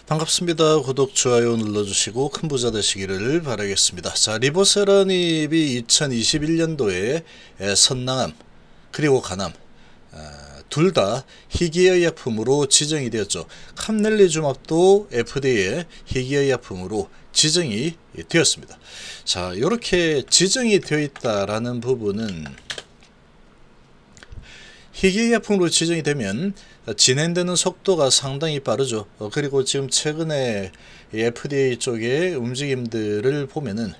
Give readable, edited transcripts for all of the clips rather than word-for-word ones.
반갑습니다. 구독, 좋아요 눌러주시고 큰 부자 되시기를 바라겠습니다. 자, 리보세라닙이 2021년도에 선낭암 그리고 간암 둘 다 희귀의약품으로 지정이 되었죠. 캄넬리주맙도 FDA의 희귀의약품으로 지정이 되었습니다. 자, 이렇게 지정이 되어 있다라는 부분은 희귀의약품으로 지정이 되면 진행되는 속도가 상당히 빠르죠. 그리고 지금 최근에 FDA 쪽의 움직임들을 보면은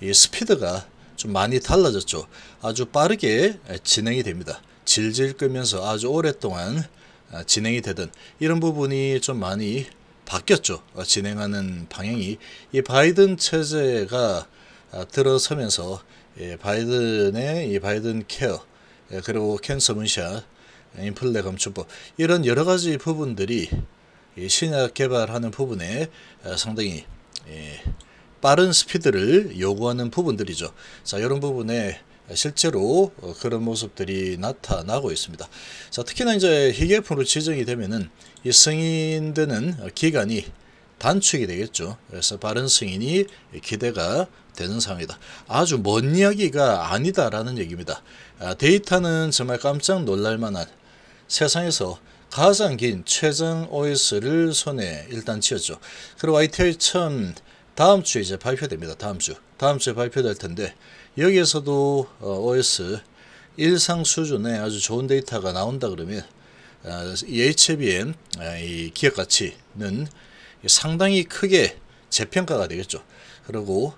이 스피드가 좀 많이 달라졌죠. 아주 빠르게 진행이 됩니다. 질질 끌면서 아주 오랫동안 진행이 되던 이런 부분이 좀 많이 바뀌었죠. 진행하는 방향이 이 바이든 체제가 들어서면서 바이든의 이 바이든 케어 그리고 캔서 문샷, 인플레 감축법 이런 여러가지 부분들이 신약 개발하는 부분에 상당히 빠른 스피드를 요구하는 부분들이죠. 자, 이런 부분에 실제로 그런 모습들이 나타나고 있습니다. 자, 특히나 이제 희귀약품으로 지정이 되면은 이 승인되는 기간이 단축이 되겠죠. 그래서 빠른 승인이 기대가 되는 상황이다. 아주 먼 이야기가 아니다라는 얘기입니다. 데이터는 정말 깜짝 놀랄만한 세상에서 가장 긴 최장 OS를 손에 일단 쥐었죠. 그리고 ITI 1000 다음 주에 이제 발표됩니다. 다음 주에 발표될 텐데 여기에서도 OS 일상 수준의 아주 좋은 데이터가 나온다 그러면 이 HBM 이 기업 가치는 상당히 크게 재평가가 되겠죠. 그리고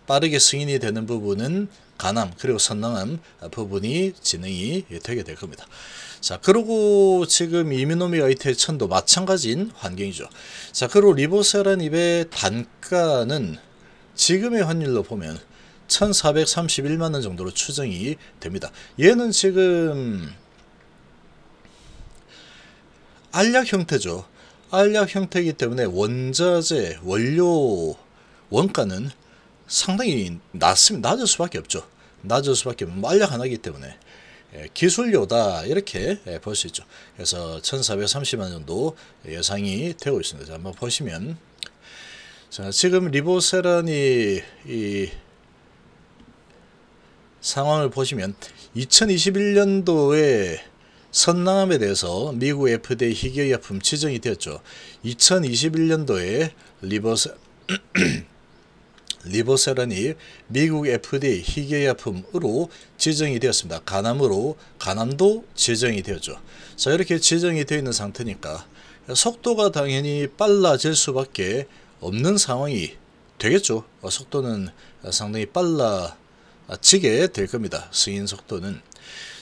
빠르게 승인이 되는 부분은 간암 그리고 선낭암 부분이 진행이 되게 될 겁니다. 자, 그리고 지금 이뮤노믹 ITI 1000도 마찬가지인 환경이죠. 자, 그리고 리보세라닙의 단가는 지금의 환율로 보면 1431만원 정도로 추정이 됩니다. 얘는 지금 알약 형태죠. 알약 형태이기 때문에 원자재, 원료 원가는 상당히 낮을 수밖에 없죠. 낮을 수밖에 없는 알약 하나이기 때문에 기술료다 이렇게 볼 수 있죠. 그래서 1430만 정도 예상이 되고 있습니다. 자, 한번 보시면 자, 지금 리보세란이 이 상황을 보시면 2021년도에 선낭암에 대해서 미국 FDA 희귀의약품 지정이 되었죠. 2021년도에 리보세란이 미국 FDA 희귀의약품으로 지정이 되었습니다. 간암도 지정이 되었죠. 자, 이렇게 지정이 되어 있는 상태니까 속도가 당연히 빨라질 수밖에 없는 상황이 되겠죠. 속도는 상당히 빨라지게 될 겁니다. 승인 속도는.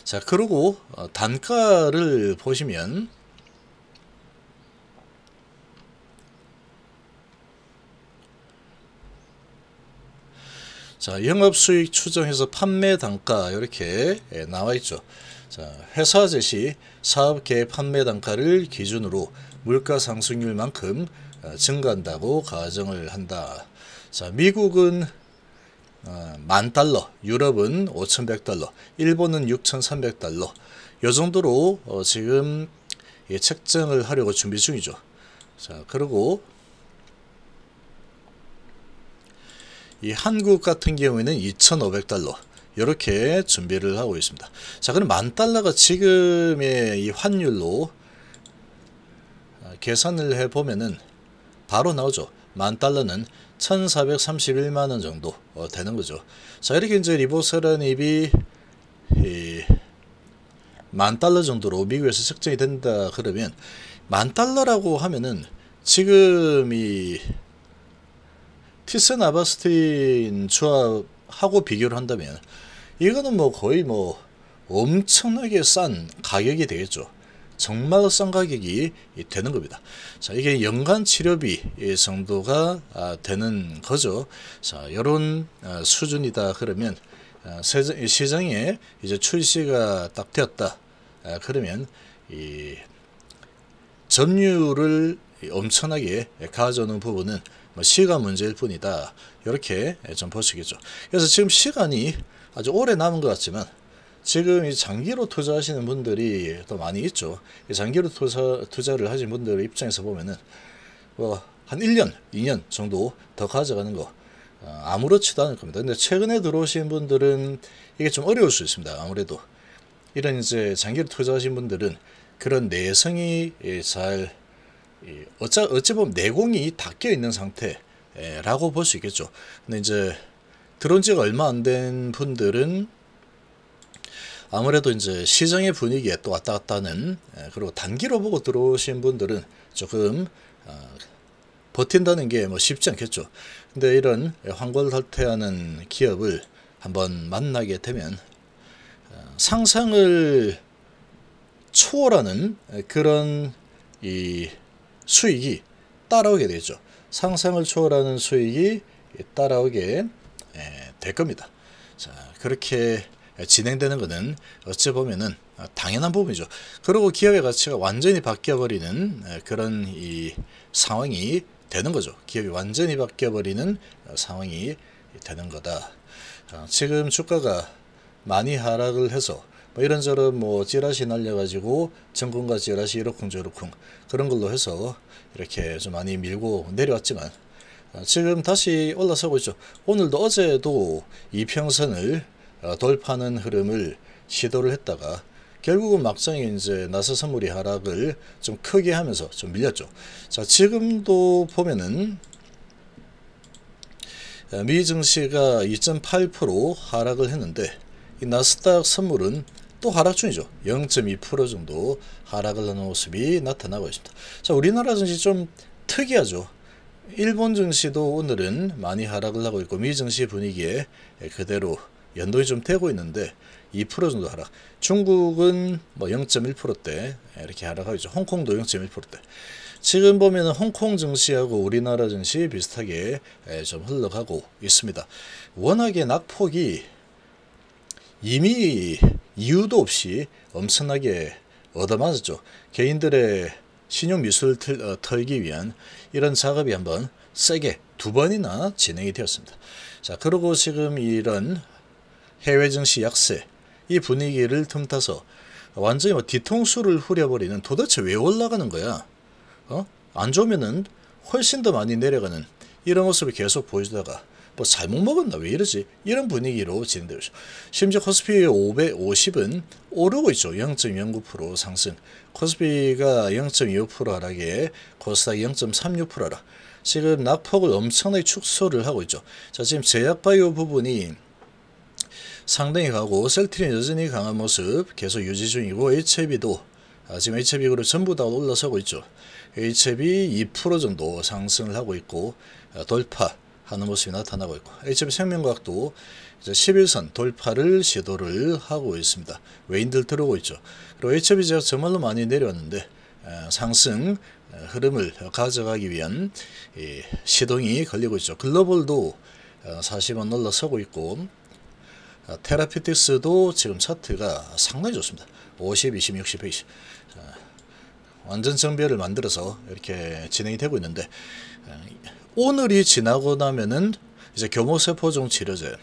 자, 그리고 단가를 보시면 자, 영업수익 추정해서 판매 단가 이렇게 나와 있죠. 자, 회사 제시 사업 계획 판매 단가를 기준으로 물가 상승률만큼 증가한다고 가정을 한다. 자, 미국은 $10,000, 유럽은 $5,100, 일본은 $6,300. 이 정도로 지금 책정을 하려고 준비 중이죠. 자, 그리고 이 한국 같은 경우에는 $2,500 이렇게 준비를 하고 있습니다. 자, 그럼 $10,000가 지금의 이 환율로 계산을 해보면은 바로 나오죠. $10,000는 1431만원 정도 되는 거죠. 자, 이렇게 이제 리보세라닙이 $10,000 정도로 미국에서 책정이 된다 그러면 $10,000라고 하면은 지금 이 티센 아바스틴 조합하고 비교를 한다면 이거는 뭐 거의 뭐 엄청나게 싼 가격이 되겠죠. 정말 싼 가격이 되는 겁니다. 자, 이게 연간 치료비 정도가 되는 거죠. 자, 이런 수준이다 그러면 시장에 이제 출시가 딱 되었다 그러면 이 점유율을 엄청나게 가져오는 부분은 시간 문제일 뿐이다. 이렇게 좀 보시겠죠. 그래서 지금 시간이 아주 오래 남은 것 같지만 지금 이 장기로 투자하시는 분들이 또 많이 있죠. 이 장기로 투자를 하신 분들 입장에서 보면은 뭐 한 1년, 2년 정도 더 가져가는 거 아무렇지도 않을 겁니다. 근데 최근에 들어오신 분들은 이게 좀 어려울 수 있습니다. 아무래도 이런 이제 장기로 투자하신 분들은 그런 내성이 잘 어찌 보면 내공이 닦여 있는 상태라고 볼 수 있겠죠. 근데 이제 들어온 지가 얼마 안 된 분들은 아무래도 이제 시장의 분위기에 또 왔다 갔다 하는, 그리고 단기로 보고 들어오신 분들은 조금 버틴다는 게 뭐 쉽지 않겠죠. 근데 이런 환골탈태하는 기업을 한번 만나게 되면 상상을 초월하는 그런 이 수익이 따라오게 되죠. 상상을 초월하는 수익이 따라오게 될 겁니다. 자, 그렇게 진행되는 것은 어찌 보면은 당연한 부분이죠. 그리고 기업의 가치가 완전히 바뀌어버리는 그런 이 상황이 되는 거죠. 기업이 완전히 바뀌어버리는 상황이 되는 거다. 지금 주가가 많이 하락을 해서 뭐 이런저런 뭐 찌라시 날려가지고 정권과 찌라시 이러쿵저러쿵 그런 걸로 해서 이렇게 좀 많이 밀고 내려왔지만 지금 다시 올라서고 있죠. 오늘도 어제도 이평선을 돌파하는 흐름을 시도를 했다가 결국은 막상에 이제 나서선물이 하락을 좀 크게 하면서 좀 밀렸죠. 자, 지금도 보면은 미 증시가 2.8% 하락을 했는데 이 나스닥 선물은 또 하락 중이죠. 0.2% 정도 하락을 하는 모습이 나타나고 있습니다. 자, 우리나라 증시 좀 특이하죠. 일본 증시도 오늘은 많이 하락을 하고 있고 미 증시 분위기에 그대로 연동이 좀 되고 있는데 2% 정도 하락. 중국은 뭐 0.1%대 이렇게 하락하고 있죠. 홍콩도 0.1%대. 지금 보면은 홍콩 증시하고 우리나라 증시 비슷하게 좀 흘러가고 있습니다. 워낙에 낙폭이 이미 이유도 없이 엄청나게 얻어맞았죠. 개인들의 신용 미수를 털기 위한 이런 작업이 한번 세게 2번이나 진행이 되었습니다. 자, 그리고 지금 이런 해외 증시 약세 이 분위기를 틈타서 완전히 뭐 뒤통수를 후려버리는, 도대체 왜 올라가는 거야? 안 좋으면은 훨씬 더 많이 내려가는 이런 모습을 계속 보여주다가 뭐 잘못 먹었나 왜 이러지? 이런 분위기로 진행되고 있죠. 심지어 코스피 550은 오르고 있죠. 0.09% 상승. 코스피가 0.25% 하락에 코스닥 0.36% 하락. 지금 낙폭을 엄청나게 축소를 하고 있죠. 자, 지금 제약바이오 부분이 상당히 가고 셀트리는 여전히 강한 모습 계속 유지 중이고 HLB도 지금 HLB 그룹 전부 다 올라서고 있죠. HLB 2% 정도 상승을 하고 있고 돌파하는 모습이 나타나고 있고 HLB 생명과학도 이제 11선 돌파를 시도를 하고 있습니다. 외인들 들어오고 있죠. 그리고 HLB 제가 정말로 많이 내려왔는데 상승 흐름을 가져가기 위한 시동이 걸리고 있죠. 글로벌도 40원 올라서고 있고 테라피틱스도 지금 차트가 상당히 좋습니다. 50, 20, 60, 120 완전 정배를 만들어서 이렇게 진행이 되고 있는데 오늘이 지나고 나면은 이제 교모세포종 치료제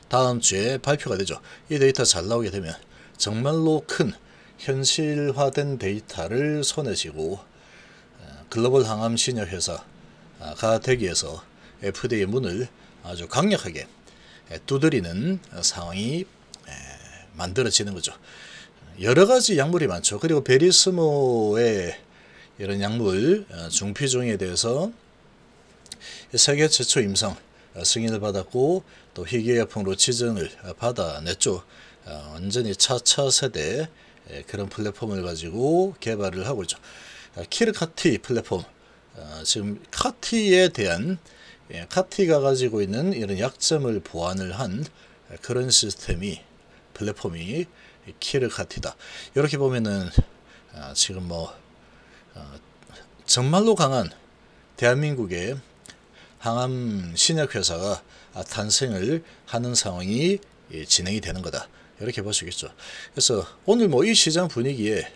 다음 주에 발표가 되죠. 이 데이터 잘 나오게 되면 정말로 큰 현실화된 데이터를 손에 쥐고 글로벌 항암 신약 회사가 되기 위해서 FDA 문을 아주 강력하게 두드리는 상황이 만들어지는 거죠. 여러 가지 약물이 많죠. 그리고 베리스모의 이런 약물 중피종에 대해서 세계 최초 임상 승인을 받았고 또 희귀약품 로치증을 받아냈죠. 완전히 차차 세대 그런 플랫폼을 가지고 개발을 하고 있죠. 키르카티 플랫폼, 지금 카티에 대한 카티가 가지고 있는 이런 약점을 보완을 한 그런 시스템이 플랫폼이 키르카티다. 이렇게 보면은 지금 뭐 정말로 강한 대한민국의 항암 신약 회사가 탄생을 하는 상황이 진행이 되는 거다. 이렇게 볼 수 있겠죠. 그래서 오늘 뭐 이 시장 분위기에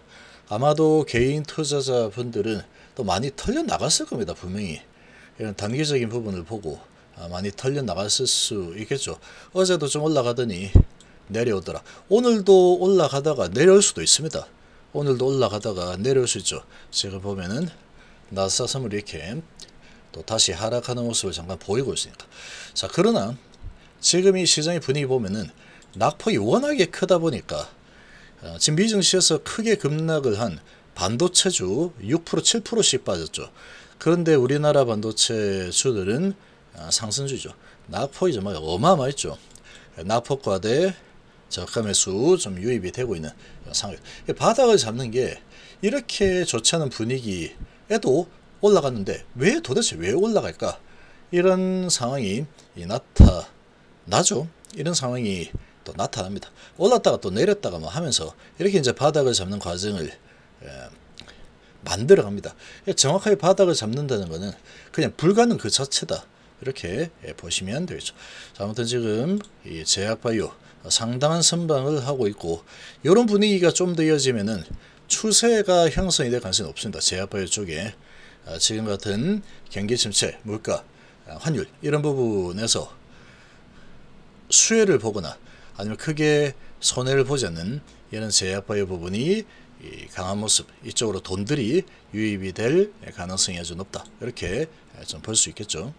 아마도 개인 투자자 분들은 또 많이 털려 나갔을 겁니다. 분명히 이런 단기적인 부분을 보고 많이 털려 나갔을 수 있겠죠. 어제도 좀 올라가더니 내려오더라. 오늘도 올라가다가 내려올 수도 있습니다. 오늘도 올라가다가 내려올 수 있죠. 지금 보면은 나스닥 선물이 이렇게 또 다시 하락하는 모습을 잠깐 보이고 있으니까. 자, 그러나 지금 이 시장의 분위기 보면은 낙폭이 워낙에 크다 보니까 지금 미증시에서 크게 급락을 한 반도체주 6% 7%씩 빠졌죠. 그런데 우리나라 반도체주들은 상승주죠. 낙폭이 정말 어마어마했죠. 낙폭 과대 저가 매수 좀 유입이 되고 있는 상황. 바닥을 잡는 게 이렇게 좋지 않은 분위기에도 올라갔는데 도대체 왜 올라갈까? 이런 상황이 나타나죠. 이런 상황이 또 나타납니다. 올랐다가 또 내렸다가 뭐 하면서 이렇게 이제 바닥을 잡는 과정을 만들어 갑니다. 정확하게 바닥을 잡는다는 것은 그냥 불가능 그 자체다. 이렇게 보시면 되겠죠. 자, 아무튼 지금 이 제약바이오 상당한 선방을 하고 있고, 이런 분위기가 좀 더 이어지면은 추세가 형성이 될 가능성이 높습니다. 제약바이오 쪽에 지금 같은 경기 침체, 물가, 환율 이런 부분에서 수혜를 보거나 아니면 크게 손해를 보지 않는 이런 제약바이오 부분이 강한 모습, 이쪽으로 돈들이 유입이 될 가능성이 아주 높다. 이렇게 좀 볼 수 있겠죠.